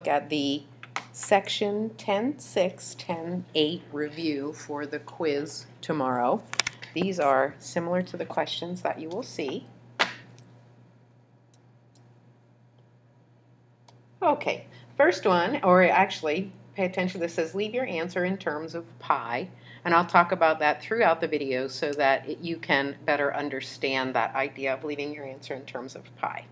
look at the section 10.6, 10.8 review for the quiz tomorrow. These are similar to the questions that you will see. Okay, first one, or actually, pay attention, this says leave your answer in terms of pi, and I'll talk about that throughout the video so that you can better understand that idea of leaving your answer in terms of pi.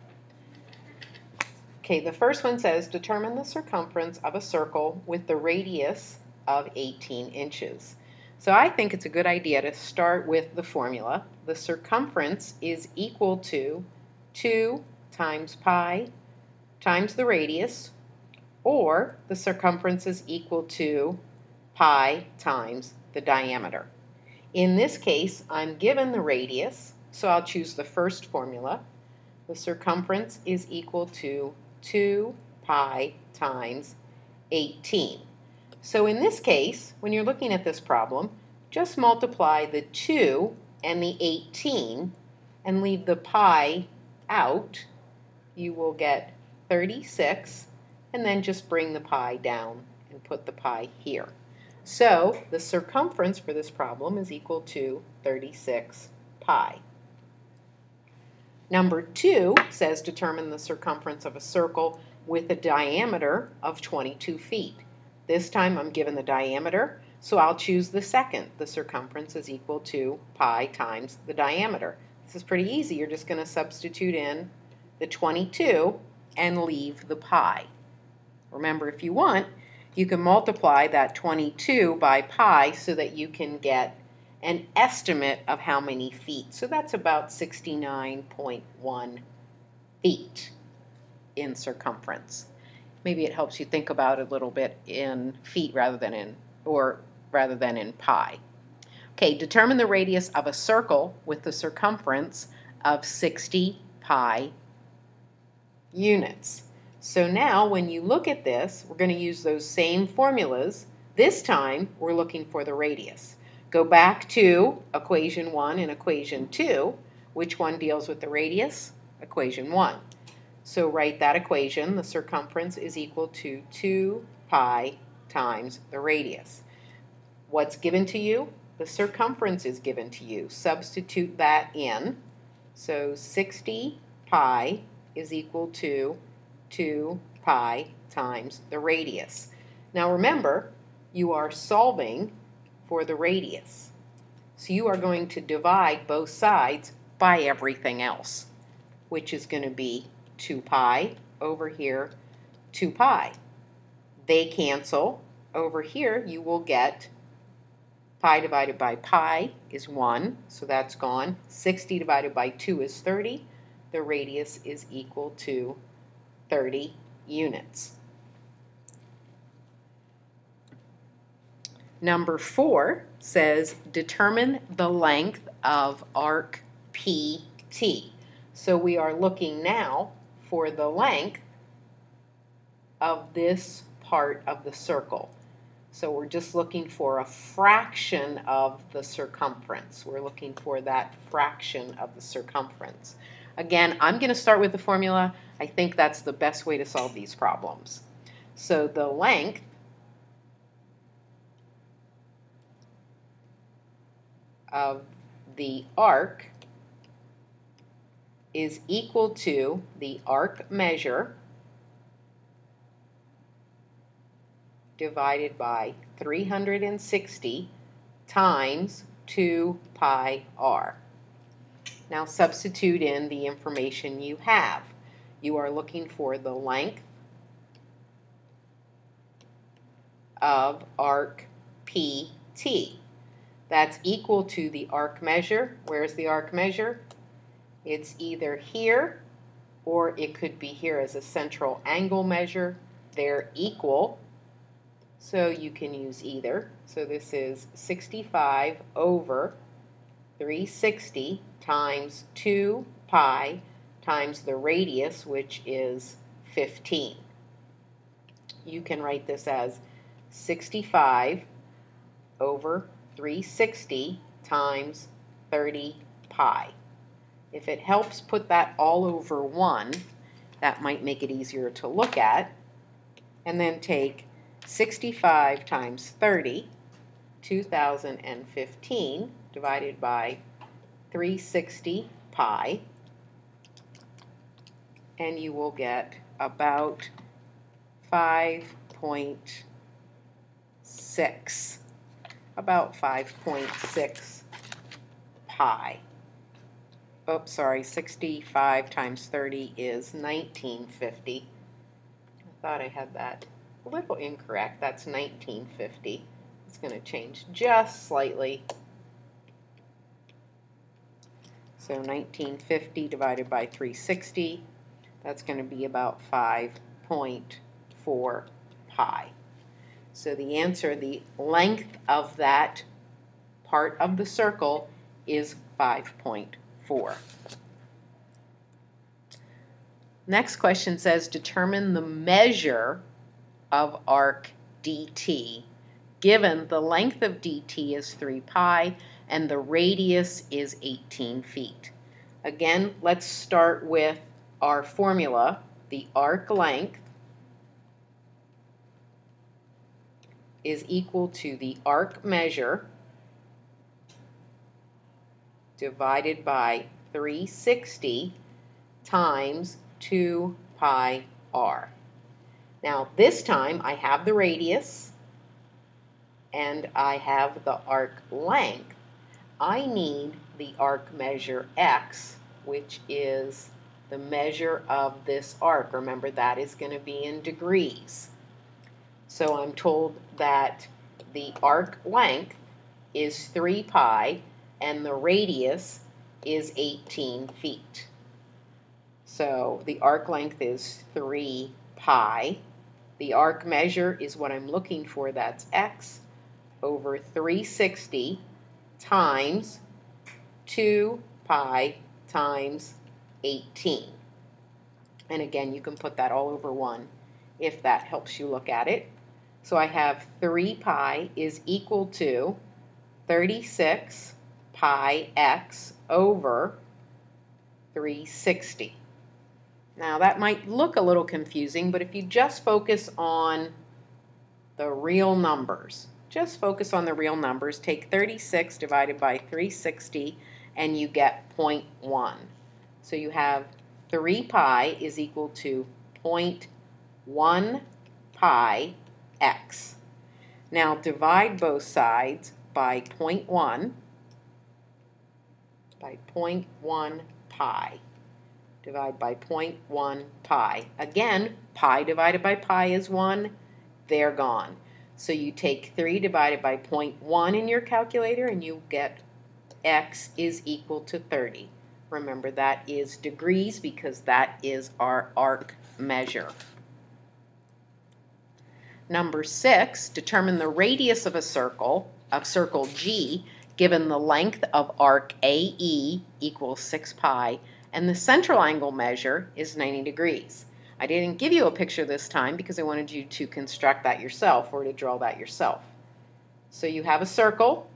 Okay, the first one says determine the circumference of a circle with the radius of 18 inches. So I think it's a good idea to start with the formula. The circumference is equal to 2 times pi times the radius, or the circumference is equal to pi times the diameter. In this case, I'm given the radius, so I'll choose the first formula. The circumference is equal to 2 pi times 18. So in this case, when you're looking at this problem, just multiply the 2 and the 18 and leave the pi out. You will get 36, and then just bring the pi down and put the pi here. So the circumference for this problem is equal to 36 pi. Number 2 says determine the circumference of a circle with a diameter of 22 feet. This time I'm given the diameter, so I'll choose the second. The circumference is equal to pi times the diameter. This is pretty easy. You're just going to substitute in the 22 and leave the pi. Remember, if you want, you can multiply that 22 by pi so that you can get an estimate of how many feet. So that's about 69.1 feet in circumference. Maybe it helps you think about it a little bit in feet rather than in pi. Okay, determine the radius of a circle with the circumference of 60 pi units. So now when you look at this, we're going to use those same formulas. This time we're looking for the radius. Go back to equation 1 and equation 2. Which one deals with the radius? Equation 1. So write that equation. The circumference is equal to 2 pi times the radius. What's given to you? The circumference is given to you. Substitute that in. So 60 pi is equal to 2 pi times the radius. Now remember, you are solving for the radius. So you are going to divide both sides by everything else, which is going to be 2 pi over here, 2 pi. They cancel. Over here you will get pi divided by pi is 1, so that's gone. 60 divided by 2 is 30. The radius is equal to 30 units. Number 4 says determine the length of arc PT. So we are looking now for the length of this part of the circle. So we're just looking for a fraction of the circumference. We're looking for that fraction of the circumference. Again, I'm going to start with the formula. I think that's the best way to solve these problems. So the length of the arc is equal to the arc measure divided by 360 times 2 pi r. Now substitute in the information you have. You are looking for the length of arc PT. That's equal to the arc measure. Where's the arc measure? It's either here or it could be here as a central angle measure. They're equal, so you can use either. So this is 65 over 360 times 2 pi times the radius, which is 15. You can write this as 65 over 360 times 30 pi. If it helps put that all over 1, that might make it easier to look at. and then take 65 times 30, 2015, divided by 360 pi, and you will get about 5.6, about 5.6 pi. Oops, sorry, 65 times 30 is 1950. I thought I had that a little incorrect. That's 1950. It's going to change just slightly. So 1950 divided by 360, that's going to be about 5.4 pi. So the answer, the length of that part of the circle is 5.4. Next question says, determine the measure of arc dt given the length of dt is 3 pi and the radius is 18 feet. Again, let's start with our formula. The arc length is equal to the arc measure divided by 360 times 2 pi r. Now this time I have the radius and I have the arc length. I need the arc measure x, which is the measure of this arc. Remember, that is going to be in degrees. So I'm told that the arc length is 3 pi and the radius is 18 feet. So the arc length is 3 pi. The arc measure is what I'm looking for, that's x, over 360 times 2 pi times 18. And again, you can put that all over 1 if that helps you look at it. So I have 3 pi is equal to 36 pi x over 360. Now that might look a little confusing, but if you just focus on the real numbers, just focus on the real numbers, take 36 divided by 360 and you get 0.1. So you have 3 pi is equal to 0.1 pi x. Now divide both sides by 0.1 pi. Divide by 0.1 pi. Again, pi divided by pi is 1. They're gone. So you take 3 divided by 0.1 in your calculator and you get x is equal to 30. Remember, that is degrees because that is our arc measure. Number 6, determine the radius of a circle, G, given the length of arc AE equals 6 pi and the central angle measure is 90 degrees. I didn't give you a picture this time because I wanted you to construct that yourself or to draw that yourself. So you have a circle.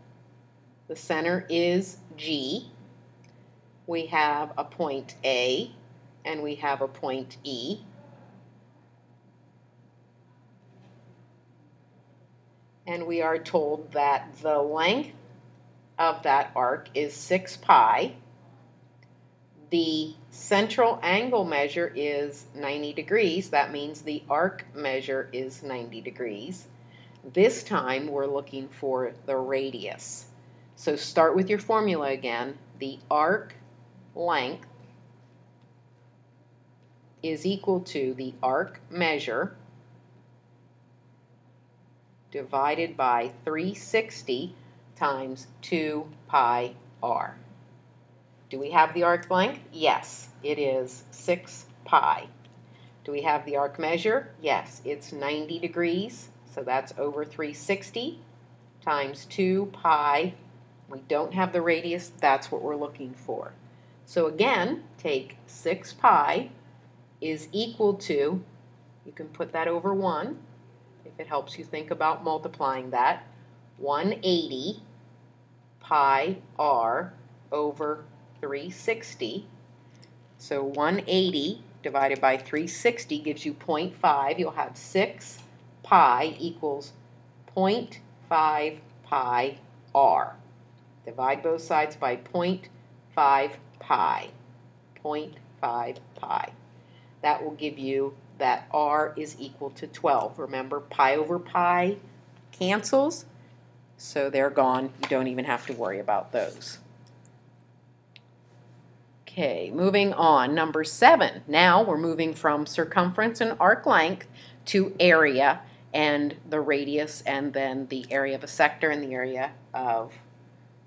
The center is G. We have a point A and we have a point E. And we are told that the length of that arc is 6 pi. The central angle measure is 90 degrees. That means the arc measure is 90 degrees. This time we're looking for the radius. So start with your formula again. The arc length is equal to the arc measure divided by 360 times 2 pi r. Do we have the arc length? Yes, it is 6 pi. Do we have the arc measure? Yes, it's 90 degrees, so that's over 360 times 2 pi. We don't have the radius, that's what we're looking for. So again, take 6 pi is equal to, you can put that over 1, if it helps you think about multiplying that, 180 pi r over 360. So 180 divided by 360 gives you 0.5. You'll have 6 pi equals 0.5 pi r. Divide both sides by 0.5 pi. 0.5 pi. That will give you that r is equal to 12. Remember, pi over pi cancels, so they're gone. You don't even have to worry about those. Okay, moving on. Number 7. Now we're moving from circumference and arc length to area and the radius, and then the area of a sector and the area of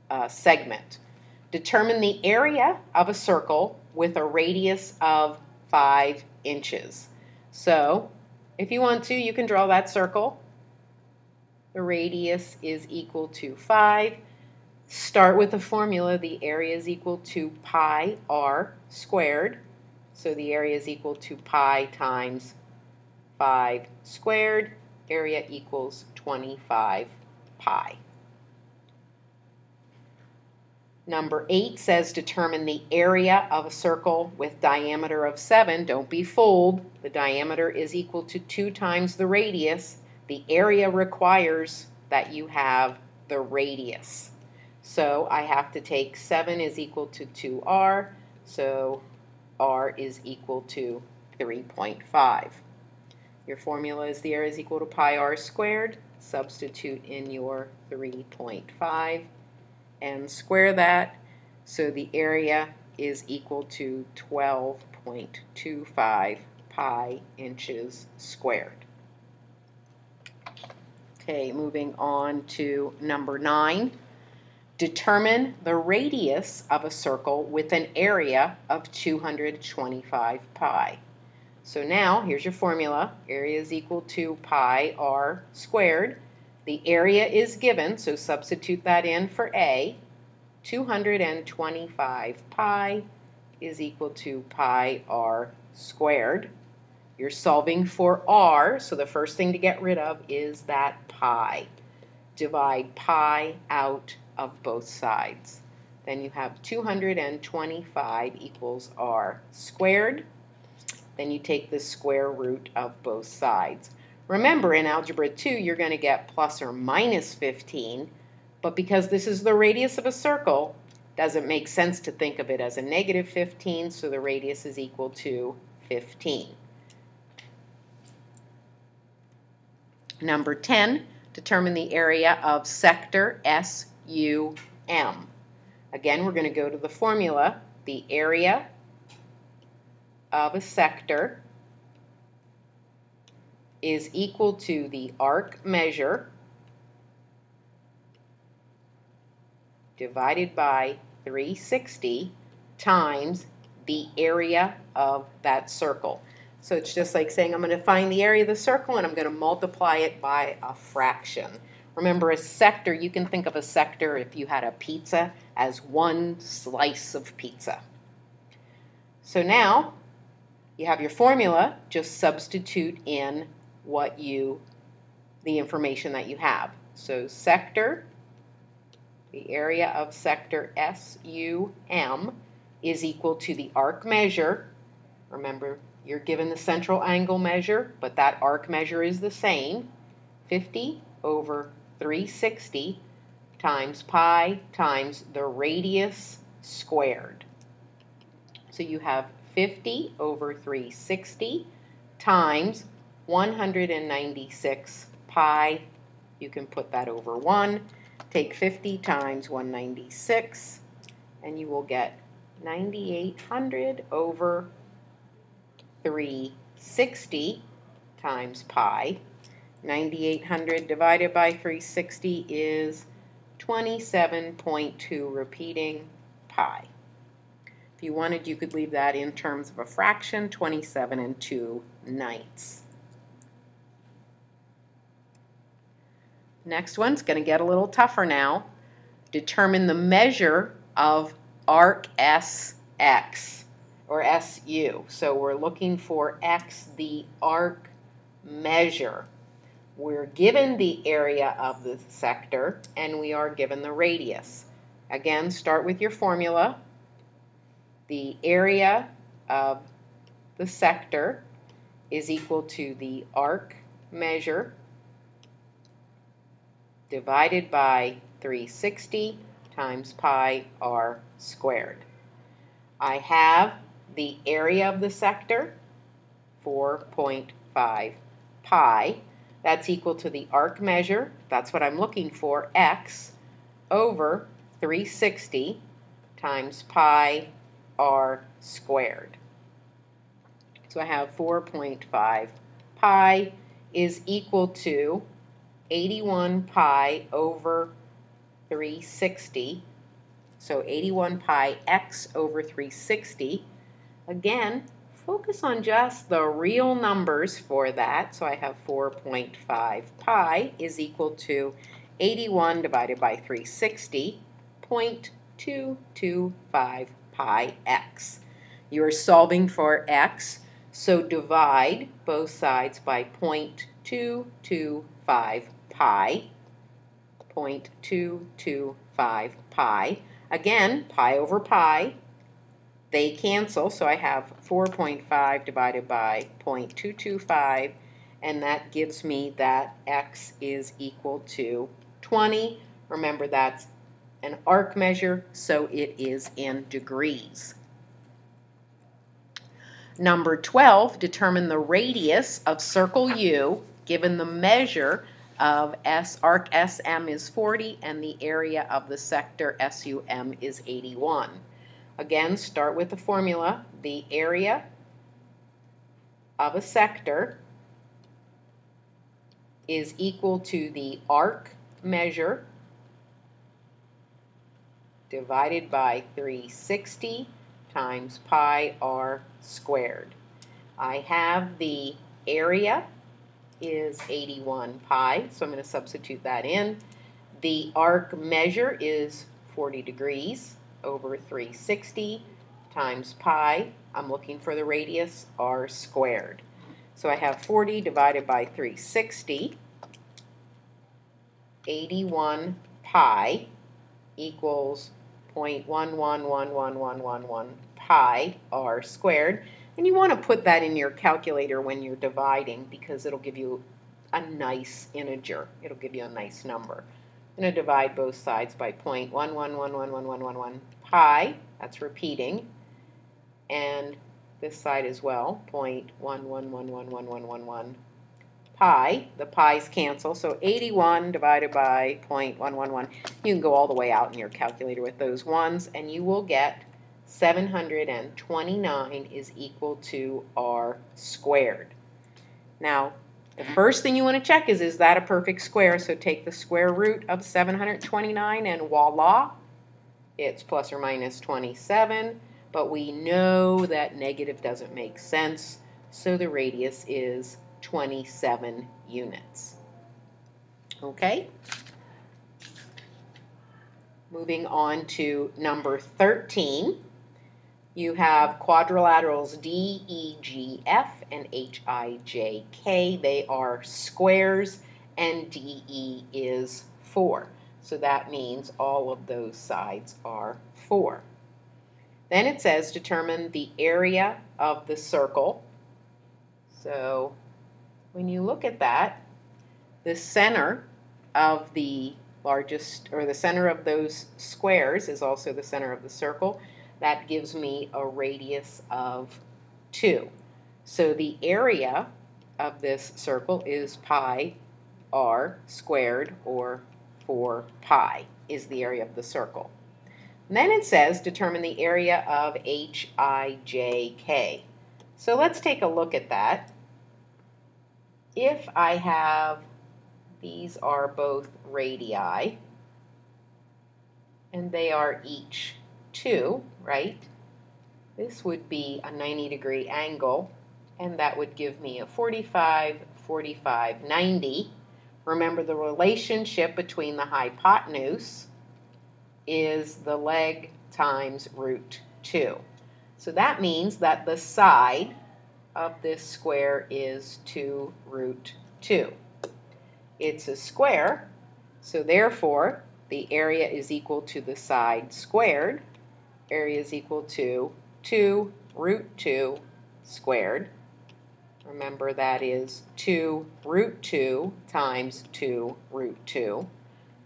a segment. Determine the area of a circle with a radius of 5 inches. So, if you want to, you can draw that circle. The radius is equal to 5. Start with the formula. The area is equal to pi r squared. So the area is equal to pi times 5 squared. Area equals 25 pi. Number 8 says determine the area of a circle with diameter of 7. Don't be fooled. The diameter is equal to 2 times the radius. The area requires that you have the radius. So I have to take 7 is equal to 2r, so r is equal to 3.5. Your formula is the area is equal to pi r squared. Substitute in your 3.5 and square that, so the area is equal to 12.25 pi inches squared. Okay, moving on to number 9. Determine the radius of a circle with an area of 225 pi. So now, here's your formula. Area is equal to pi r squared. The area is given, so substitute that in for A. 225 pi is equal to pi r squared. You're solving for r, so the first thing to get rid of is that pi. Divide pi out of both sides. Then you have 225 equals r squared. Then you take the square root of both sides. Remember, in Algebra 2, you're going to get plus or minus 15, but because this is the radius of a circle, it doesn't make sense to think of it as a negative 15, so the radius is equal to 15. Number 10, determine the area of sector SUM. Again, we're going to go to the formula. The area of a sector is equal to the arc measure divided by 360 times the area of that circle. So it's just like saying I'm going to find the area of the circle and I'm going to multiply it by a fraction. Remember, a sector, you can think of a sector, if you had a pizza, as one slice of pizza. So now you have your formula. Just substitute in the information that you have. So sector, the area of sector SUM is equal to the arc measure. Remember, you're given the central angle measure, but that arc measure is the same. 50 over 360 times pi times the radius squared. So you have 50 over 360 times 196 pi. You can put that over 1. Take 50 times 196, and you will get 9,800 over 360 times pi. 9,800 divided by 360 is 27.2, repeating pi. If you wanted, you could leave that in terms of a fraction, 27 2/9. Next one's going to get a little tougher now. Determine the measure of arc SX, or SU. So we're looking for X, the arc measure. We're given the area of the sector, and we are given the radius. Again, start with your formula. The area of the sector is equal to the arc measure divided by 360 times pi r squared. I have the area of the sector, 4.5 pi. That's equal to the arc measure, that's what I'm looking for, x, over 360 times pi r squared. So I have 4.5 pi is equal to 81 pi over 360. So 81 pi x over 360. Again, focus on just the real numbers for that. So I have 4.5 pi is equal to 81 divided by 360, 0.225 pi x. You are solving for x, so divide both sides by 0.225 pi, 0.225 pi. Again, pi over pi, they cancel, so I have 4.5 divided by 0.225, and that gives me that x is equal to 20. Remember, that's an arc measure, so it is in degrees. Number 12, determine the radius of circle U given the measure of arc SM is 40 and the area of the sector SUM is 81. Again, start with the formula. The area of a sector is equal to the arc measure divided by 360 times pi r squared. I have the area is 81 pi, so I'm going to substitute that in. The arc measure is 40 degrees over 360 times pi. I'm looking for the radius, r squared. So I have 40 divided by 360, 81 pi equals 0.111111 pi r squared. And you want to put that in your calculator when you're dividing because it'll give you a nice integer. It'll give you a nice number. I'm going to divide both sides by 0.11111111 pi. That's repeating. And this side as well, 0.11111111 pi. The pi's cancel, so 81 divided by 0.111. You can go all the way out in your calculator with those ones, and you will get 729 is equal to r squared. Now, the first thing you want to check is that a perfect square? So take the square root of 729 and voila, it's plus or minus 27. But we know that negative doesn't make sense, so the radius is 27 units. Okay? Moving on to number 13. You have quadrilaterals D, E, G, F, and H, I, J, K. They are squares, and DE is 4. So that means all of those sides are 4. Then it says determine the area of the circle. So when you look at that, the center of the largest, or the center of those squares is also the center of the circle. That gives me a radius of 2. So the area of this circle is pi r squared, or 4 pi is the area of the circle. And then it says determine the area of HIJK. So let's take a look at that. If I have, these are both radii, and they are each 2, right? This would be a 90-degree angle, and that would give me a 45, 45, 90. Remember, the relationship between the hypotenuse is the leg times root 2. So that means that the side of this square is 2 root 2. It's a square, so therefore the area is equal to the side squared. Area is equal to 2 root 2 squared. Remember, that is 2 root 2 times 2 root 2.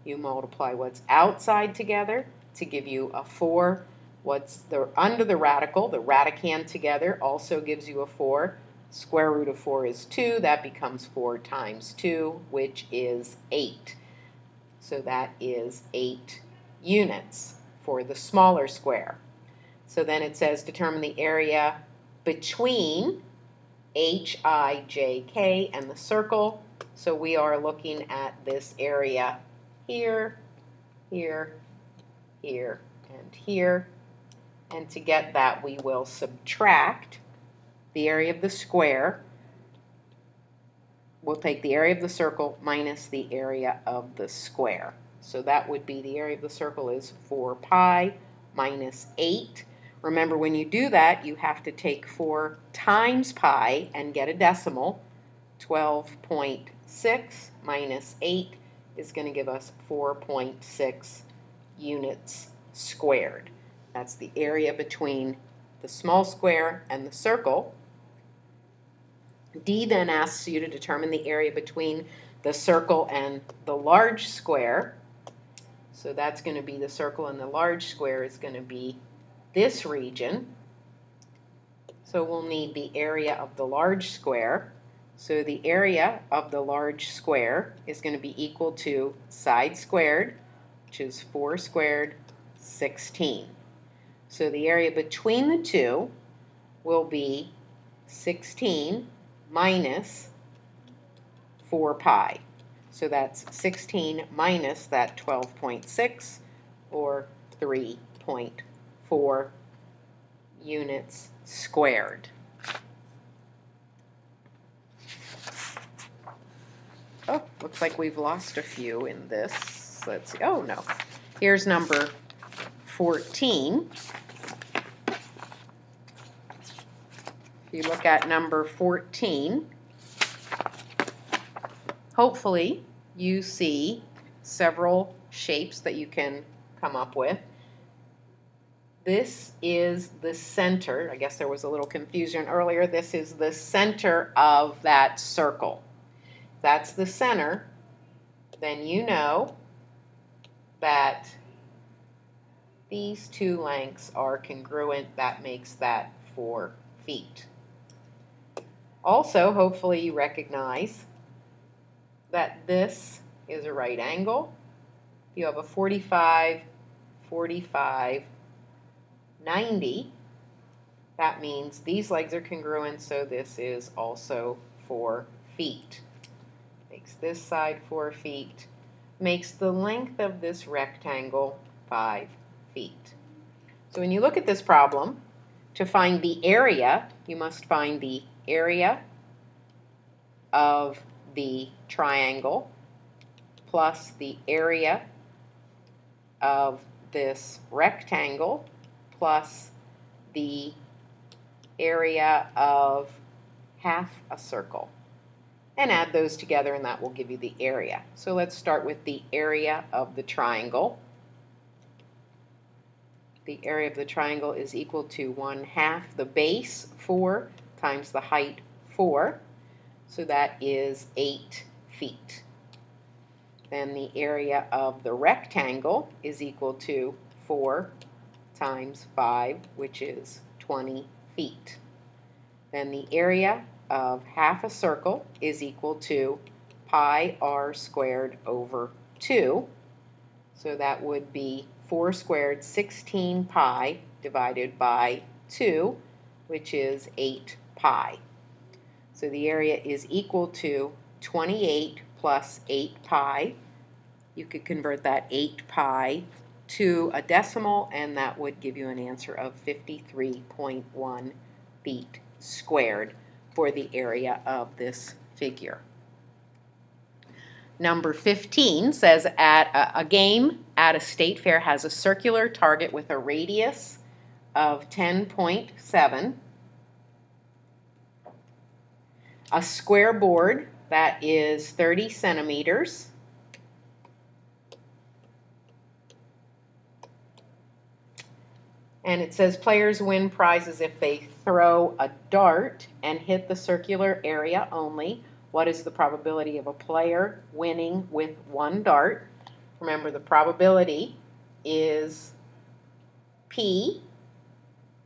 You multiply what's outside together to give you a 4. What's under the radicand together also gives you a 4. Square root of 4 is 2. That becomes 4 times 2, which is 8. So that is 8 units for the smaller square. So then it says determine the area between Hij, and the circle. So we are looking at this area here, here, here, and here. And to get that, we will subtract the area of the square. We'll take the area of the circle minus the area of the square. So that would be the area of the circle is 4 pi minus 8. Remember, when you do that, you have to take 4 times pi and get a decimal. 12.6 minus 8 is going to give us 4.6 units squared. That's the area between the small square and the circle. D then asks you to determine the area between the circle and the large square. So that's going to be the circle, and the large square is going to be this region. So we'll need the area of the large square. So the area of the large square is going to be equal to side squared, which is 4 squared, 16. So the area between the two will be 16 minus 4 pi. So that's 16 minus that 12.6, or 3.4 units squared. Oh, looks like we've lost a few in this. Let's see. Oh, no. Here's number 14. If you look at number 14, hopefully you see several shapes that you can come up with. This is the center. I guess there was a little confusion earlier. This is the center of that circle. If that's the center, then you know that these two lengths are congruent. That makes that 4 feet. Also, hopefully you recognize that this is a right angle. You have a 45, 45, 90. That means these legs are congruent, so this is also 4 feet. Makes this side 4 feet. Makes the length of this rectangle 5 feet. So when you look at this problem, to find the area, you must find the area of the triangle plus the area of this rectangle plus the area of half a circle. And add those together, and that will give you the area. So let's start with the area of the triangle. The area of the triangle is equal to 1/2 the base, 4, times the height, 4. So that is 8 feet. Then the area of the rectangle is equal to 4 times 5, which is 20 feet. Then the area of half a circle is equal to pi r squared over 2. So that would be 4 squared, 16 pi divided by 2, which is 8 pi. So the area is equal to 28 plus 8 pi. You could convert that 8 pi to a decimal, and that would give you an answer of 53.1 feet squared for the area of this figure. Number 15 says, at a game at a state fair has a circular target with a radius of 10.7, a square board that is 30 centimeters, And it says players win prizes if they throw a dart and hit the circular area only. What is the probability of a player winning with one dart? Remember, the probability is P,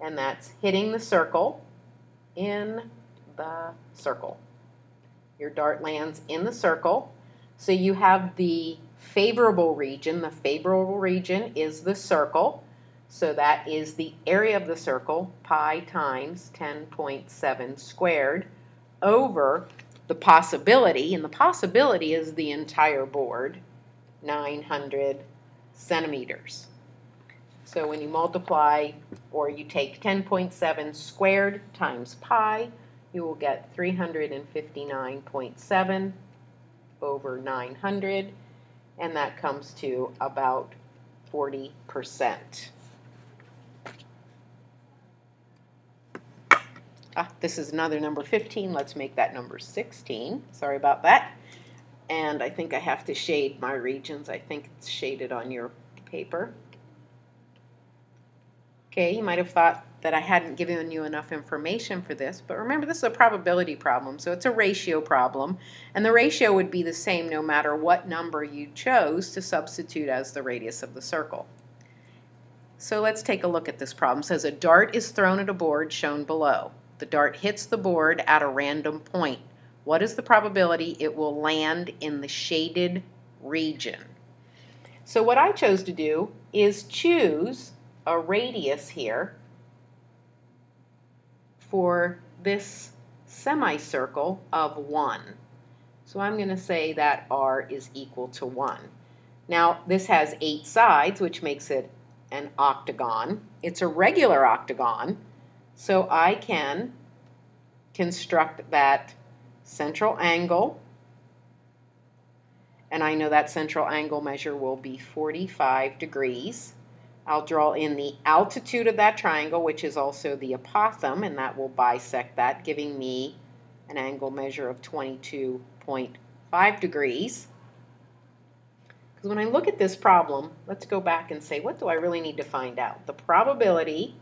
and that's hitting the circle in the circle. Your dart lands in the circle. So you have the favorable region. The favorable region is the circle. So that is the area of the circle, pi times 10.7 squared, over the possibility, and the possibility is the entire board, 900 centimeters. So when you multiply, or you take 10.7 squared times pi, you will get 359.7 over 900, and that comes to about 40%. This is another number 15. Let's make that number 16. Sorry about that. And I think I have to shade my regions. I think it's shaded on your paper. Okay, you might have thought that I hadn't given you enough information for this, but remember, this is a probability problem, so it's a ratio problem, and the ratio would be the same no matter what number you chose to substitute as the radius of the circle. So let's take a look at this problem. It says a dart is thrown at a board shown below. The dart hits the board at a random point. What is the probability it will land in the shaded region? So what I chose to do is choose a radius here for this semicircle of 1. So I'm going to say that r is equal to 1. Now this has 8 sides, which makes it an octagon. It's a regular octagon, so I can construct that central angle, and I know that central angle measure will be 45 degrees. I'll draw in the altitude of that triangle, which is also the apothem, and that will bisect that, giving me an angle measure of 22.5 degrees. Because when I look at this problem, let's go back and say, what do I really need to find out? The probability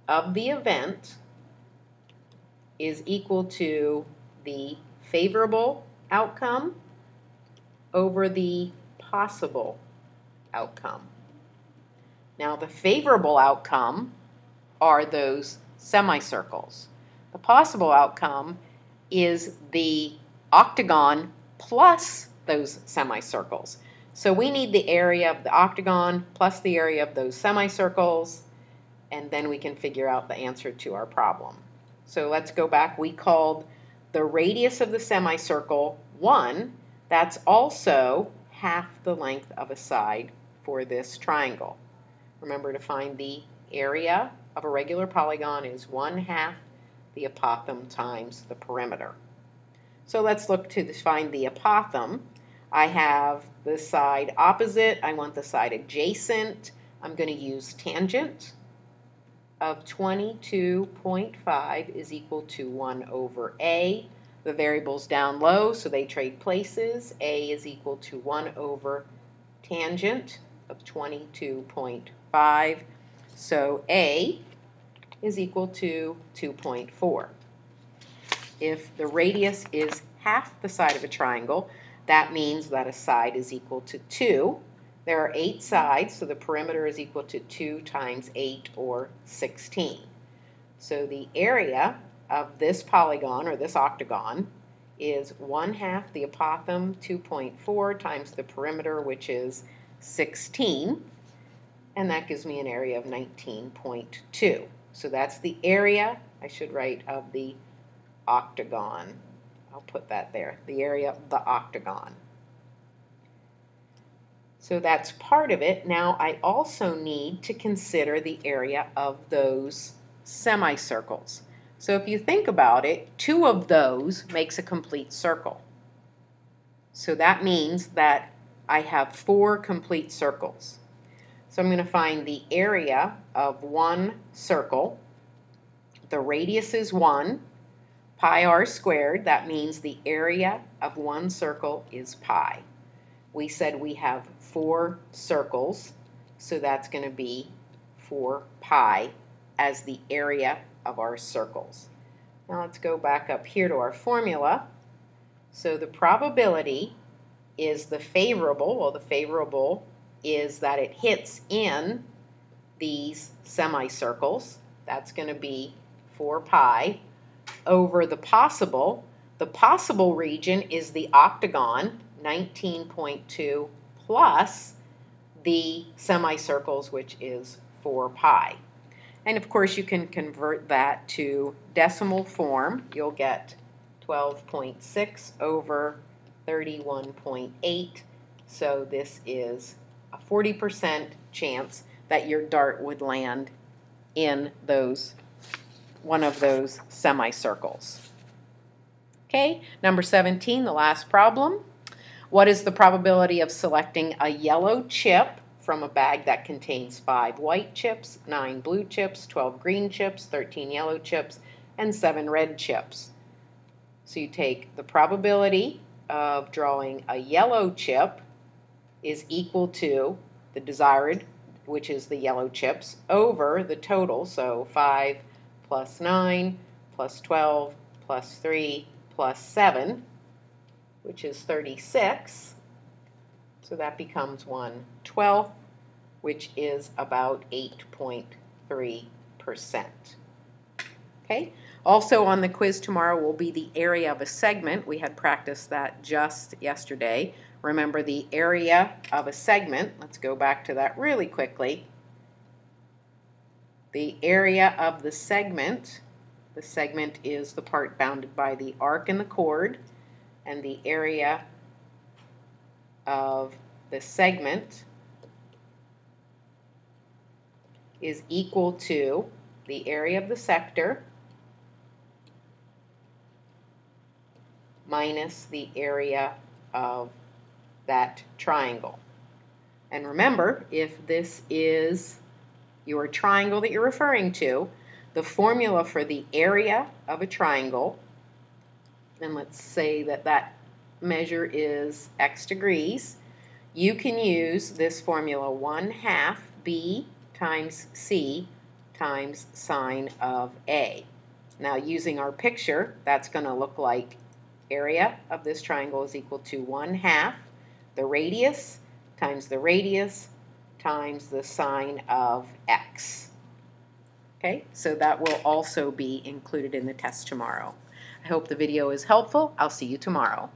of the event is equal to the favorable outcome over the possible outcome. Now, the favorable outcome are those semicircles. The possible outcome is the octagon plus those semicircles. So we need the area of the octagon plus the area of those semicircles, and then we can figure out the answer to our problem. So let's go back. We called the radius of the semicircle 1. That's also half the length of a side for this triangle. Remember, to find the area of a regular polygon is 1/2 the apothem times the perimeter. So let's look to find the apothem. I have the side opposite. I want the side adjacent. I'm going to use tangent of 22.5 is equal to 1 over a. The variable's down low, so they trade places. A is equal to 1 over tangent of 22.5. So A is equal to 2.4. If the radius is half the side of a triangle, that means that a side is equal to 2. There are 8 sides, so the perimeter is equal to 2 times 8, or 16. So the area of this polygon, or this octagon, is 1/2 the apothem, 2.4, times the perimeter, which is 16. And that gives me an area of 19.2. So that's the area, I should write, of the octagon. I'll put that there, the area of the octagon. So that's part of it. Now I also need to consider the area of those semicircles. So if you think about it, 2 of those makes a complete circle. So that means that I have 4 complete circles. So I'm going to find the area of one circle. The radius is 1, pi r squared. That means the area of one circle is pi. We said we have 4 circles, so that's going to be 4 pi as the area of our circles. Now let's go back up here to our formula. So the probability is the favorable, well, the favorable is that it hits in these semicircles. That's going to be 4 pi over the possible. The possible region is the octagon, 19.2, plus the semicircles, which is 4 pi. And of course, you can convert that to decimal form. You'll get 12.6 over 31.8. So this is a 40% chance that your dart would land in one of those semicircles. Okay, number 17, the last problem. What is the probability of selecting a yellow chip from a bag that contains 5 white chips, 9 blue chips, 12 green chips, 13 yellow chips, and 7 red chips? So you take the probability of drawing a yellow chip is equal to the desired, which is the yellow chips, over the total, so 5 plus 9 plus 12 plus 3 plus 7, which is 36. So that becomes 1/12, which is about 8.3%. Okay. Also on the quiz tomorrow will be the area of a segment. We had practiced that just yesterday. Remember the area of a segment. Let's go back to that really quickly. The area of the segment is the part bounded by the arc and the chord, and the area of the segment is equal to the area of the sector minus the area of that triangle. And remember, if this is your triangle that you're referring to, the formula for the area of a triangle, and let's say that that measure is x degrees, you can use this formula 1/2 b times c times sine of a. Now using our picture, that's going to look like area of this triangle is equal to 1/2 the radius times the sine of x. Okay, so that will also be included in the test tomorrow. I hope the video is helpful. I'll see you tomorrow.